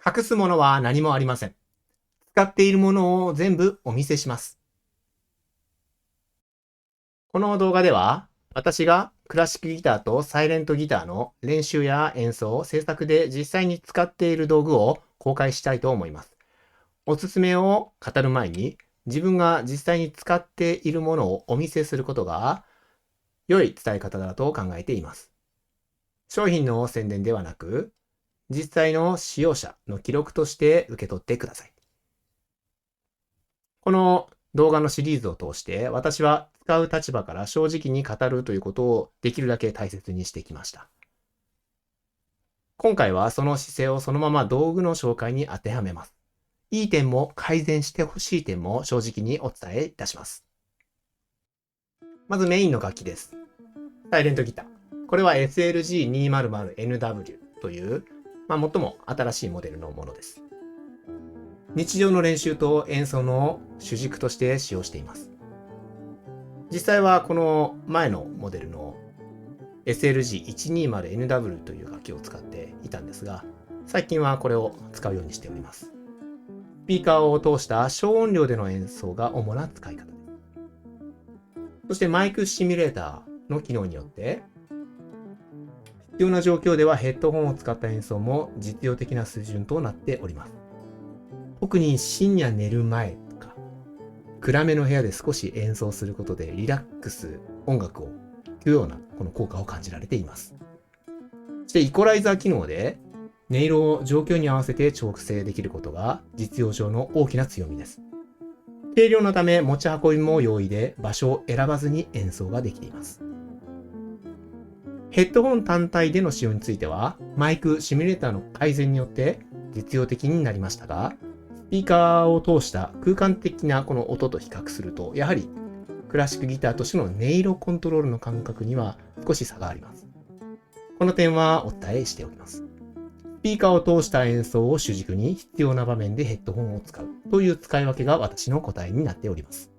隠すものは何もありません。使っているものを全部お見せします。この動画では、私がクラシックギターとサイレントギターの練習や演奏、制作で実際に使っている道具を公開したいと思います。おすすめを語る前に、自分が実際に使っているものをお見せすることが良い伝え方だと考えています。商品の宣伝ではなく、実際の使用者の記録として受け取ってください。この動画のシリーズを通して、私は使う立場から正直に語るということをできるだけ大切にしてきました。今回はその姿勢をそのまま道具の紹介に当てはめます。いい点も改善してほしい点も正直にお伝えいたします。まずメインの楽器です。サイレントギター。これは SLG200NW という、最も新しいモデルのものです。日常の練習と演奏の主軸として使用しています。実際はこの前のモデルの SLG120NW という楽器を使っていたんですが、最近はこれを使うようにしております。スピーカーを通した小音量での演奏が主な使い方です。そしてマイクシミュレーターの機能によって、必要な状況ではヘッドホンを使った演奏も実用的な水準となっております。特に深夜寝る前とか、暗めの部屋で少し演奏することでリラックス、音楽を聴くようなこの効果を感じられています。そしてイコライザー機能で音色を状況に合わせて調整できることが実用上の大きな強みです。軽量のため持ち運びも容易で場所を選ばずに演奏ができています。ヘッドホン単体での使用についてはマイクシミュレーターの改善によって実用的になりましたが、スピーカーを通した空間的なこの音と比較すると、やはりクラシックギターとしての音色コントロールの感覚には少し差があります。この点はお伝えしておきます。スピーカーを通した演奏を主軸に必要な場面でヘッドホンを使うという使い分けが私の答えになっております。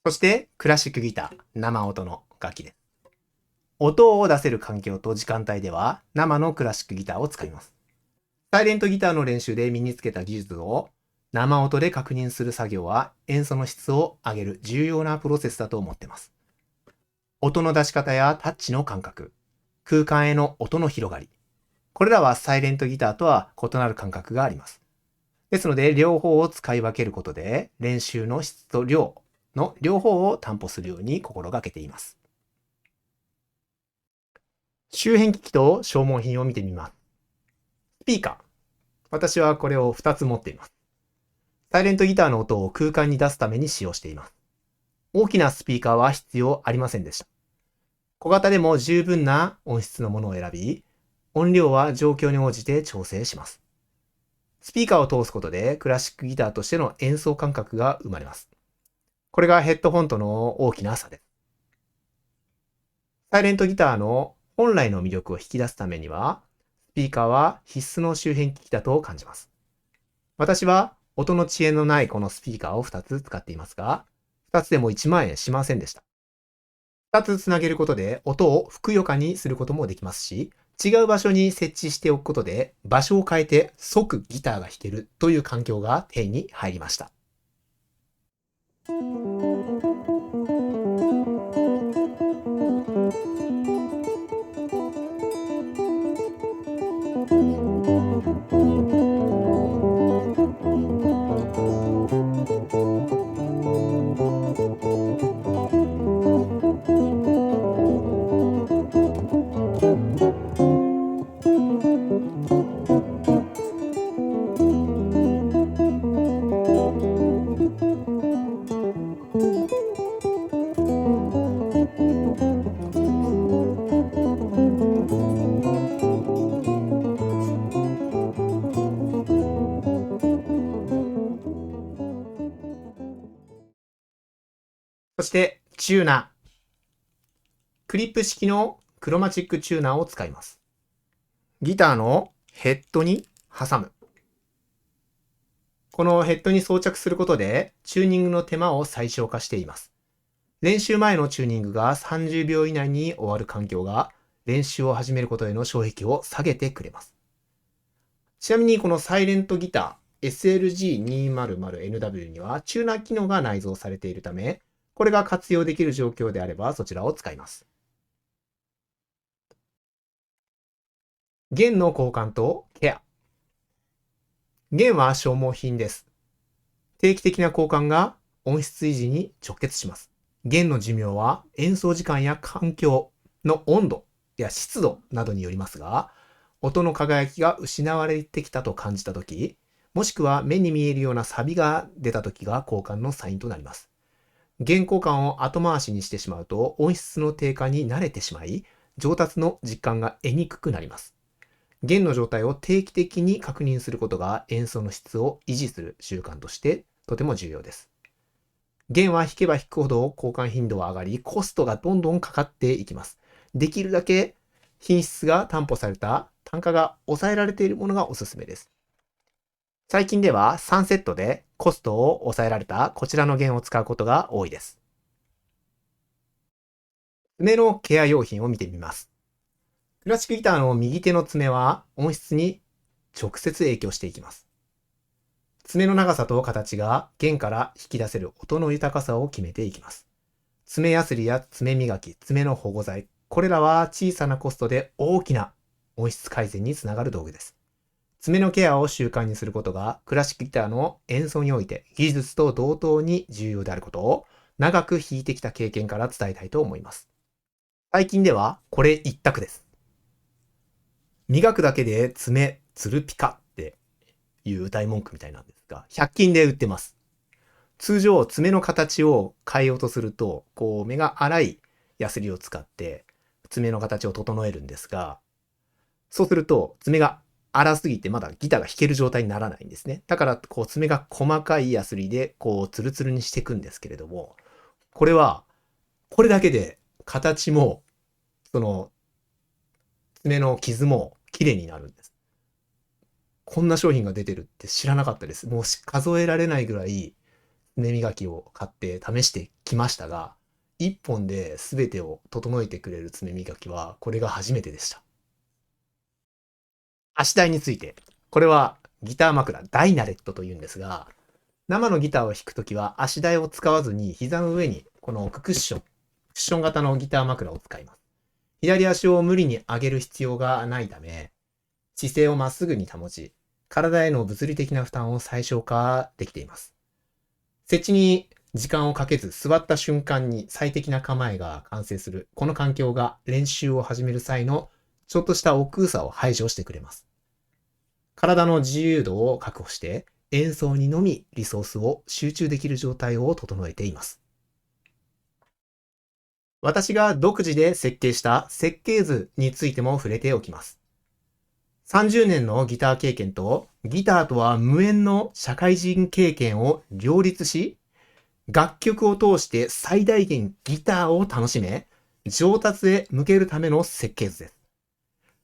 そしてクラシックギター、生音の楽器です。音を出せる環境と時間帯では生のクラシックギターを使います。サイレントギターの練習で身につけた技術を生音で確認する作業は演奏の質を上げる重要なプロセスだと思っています。音の出し方やタッチの感覚、空間への音の広がり、これらはサイレントギターとは異なる感覚があります。ですので両方を使い分けることで練習の質と量の両方を担保するように心がけています。周辺機器と消耗品を見てみます。スピーカー。私はこれを2つ持っています。サイレントギターの音を空間に出すために使用しています。大きなスピーカーは必要ありませんでした。小型でも十分な音質のものを選び、音量は状況に応じて調整します。スピーカーを通すことでクラシックギターとしての演奏感覚が生まれます。これがヘッドホンとの大きな差です。サイレントギターの本来の魅力を引き出すためには、スピーカーは必須の周辺機器だと感じます。私は音の遅延のないこのスピーカーを2つ使っていますが、2つでも1万円しませんでした。2つつなげることで音をふくよかにすることもできますし、違う場所に設置しておくことで場所を変えて即ギターが弾けるという環境が手に入りました。そしてチューナー。クリップ式のクロマチックチューナーを使います。ギターのヘッドに挟む。このヘッドに装着することでチューニングの手間を最小化しています。練習前のチューニングが30秒以内に終わる環境が練習を始めることへの障壁を下げてくれます。ちなみにこのサイレントギター SLG200NW にはチューナー機能が内蔵されているため、これが活用できる状況であればそちらを使います。弦の交換とケア。弦は消耗品です。定期的な交換が音質維持に直結します。弦の寿命は演奏時間や環境の温度や湿度などによりますが、音の輝きが失われてきたと感じたとき、もしくは目に見えるような錆が出たときが交換のサインとなります。弦交換を後回しにしてしまうと音質の低下に慣れてしまい、上達の実感が得にくくなります。弦の状態を定期的に確認することが演奏の質を維持する習慣としてとても重要です。弦は弾けば弾くほど交換頻度は上がり、コストがどんどんかかっていきます。できるだけ品質が担保された単価が抑えられているものがおすすめです。最近では3セットでコストを抑えられたこちらの弦を使うことが多いです。爪のケア用品を見てみます。クラシックギターの右手の爪は音質に直接影響していきます。爪の長さと形が弦から引き出せる音の豊かさを決めていきます。爪やすりや爪磨き、爪の保護剤、これらは小さなコストで大きな音質改善につながる道具です。爪のケアを習慣にすることがクラシックギターの演奏において技術と同等に重要であることを長く弾いてきた経験から伝えたいと思います。最近ではこれ一択です。磨くだけで爪つるピカっていう歌い文句みたいなんですが、100均で売ってます。通常爪の形を変えようとすると、目が粗いヤスリを使って爪の形を整えるんですが、そうすると爪が粗すぎてまだギターが弾ける状態にならないんですね。だから爪が細かいヤスリでツルツルにしていくんですけれども、これはこれだけで形もその爪の傷も綺麗になるんです。こんな商品が出てるって知らなかったです。もう数えられないぐらい爪磨きを買って試してきましたが、一本で全てを整えてくれる爪磨きはこれが初めてでした。足台について、これはギター枕ダイナレットというんですが、生のギターを弾くときは足台を使わずに膝の上にこのクッション型のギター枕を使います。左足を無理に上げる必要がないため、姿勢をまっすぐに保ち、体への物理的な負担を最小化できています。設置に時間をかけず座った瞬間に最適な構えが完成する。この環境が練習を始める際のちょっとした億劫さを排除してくれます。体の自由度を確保して演奏にのみリソースを集中できる状態を整えています。私が独自で設計した設計図についても触れておきます。30年のギター経験とギターとは無縁の社会人経験を両立し、楽曲を通して最大限ギターを楽しめ、上達へ向けるための設計図です。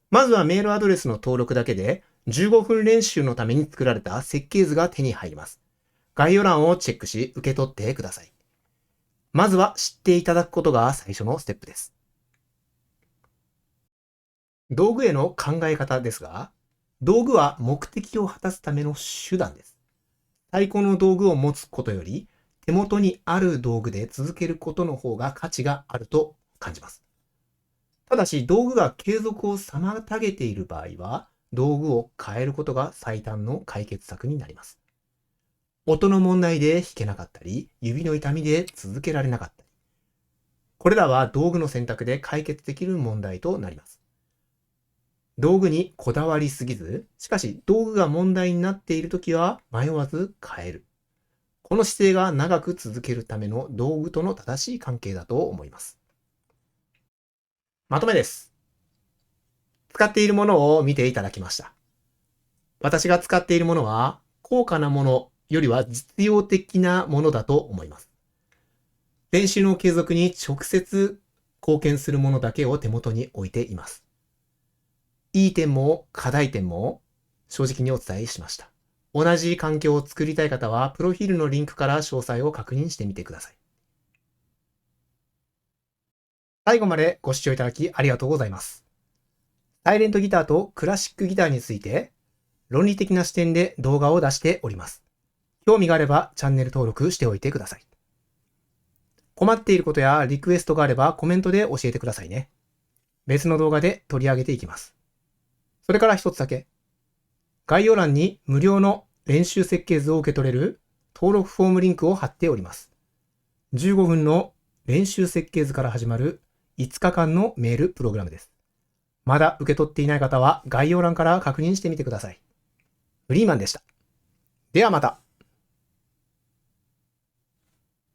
まずはメールアドレスの登録だけで15分練習のために作られた設計図が手に入ります。概要欄をチェックし受け取ってください。まずは知っていただくことが最初のステップです。道具への考え方ですが、道具は目的を果たすための手段です。太鼓の道具を持つことより、手元にある道具で続けることの方が価値があると感じます。ただし、道具が継続を妨げている場合は、道具を変えることが最短の解決策になります。音の問題で弾けなかったり、指の痛みで続けられなかったり。これらは道具の選択で解決できる問題となります。道具にこだわりすぎず、しかし道具が問題になっているときは迷わず変える。この姿勢が長く続けるための道具との正しい関係だと思います。まとめです。使っているものを見ていただきました。私が使っているものは高価なものよりは実用的なものだと思います。練習の継続に直接貢献するものだけを手元に置いています。いい点も課題点も正直にお伝えしました。同じ環境を作りたい方は、プロフィールのリンクから詳細を確認してみてください。最後までご視聴いただきありがとうございます。サイレントギターとクラシックギターについて、論理的な視点で動画を出しております。興味があればチャンネル登録しておいてください。困っていることやリクエストがあればコメントで教えてくださいね。別の動画で取り上げていきます。それから一つだけ。概要欄に無料の練習設計図を受け取れる登録フォームリンクを貼っております。15分の練習設計図から始まる5日間のメールプログラムです。まだ受け取っていない方は概要欄から確認してみてください。フリーマンでした。ではまた。